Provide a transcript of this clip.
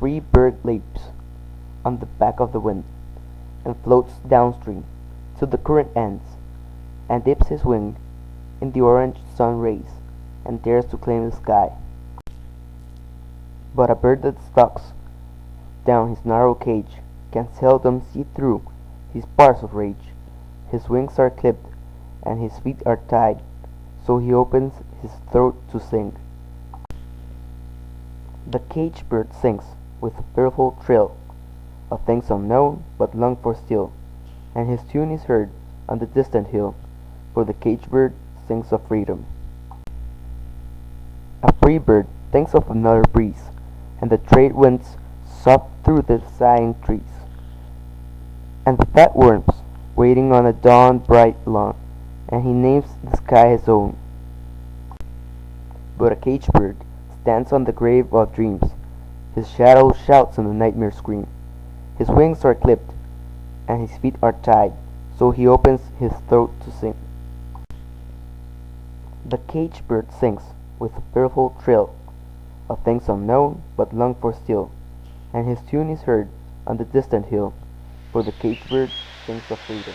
free bird leaps on the back of the wind, and floats downstream till the current ends, and dips his wing in the orange sun rays, and dares to claim the sky. But a bird that stalks down his narrow cage can seldom see through his bars of rage. His wings are clipped, and his feet are tied, so he opens his throat to sing. The caged bird sings with a fearful thrill of things unknown but longed for still, and his tune is heard on the distant hill, for the caged bird sings of freedom. A free bird thinks of another breeze, and the trade winds sob through the sighing trees, and the fat worms waiting on a dawn bright lawn, and he names the sky his own. But a caged bird stands on the grave of dreams, his shadow shouts in the nightmare scream. His wings are clipped, and his feet are tied, so he opens his throat to sing. The caged bird sings with a fearful thrill of things unknown but longed for still, and his tune is heard on the distant hill, for the caged bird sings of freedom.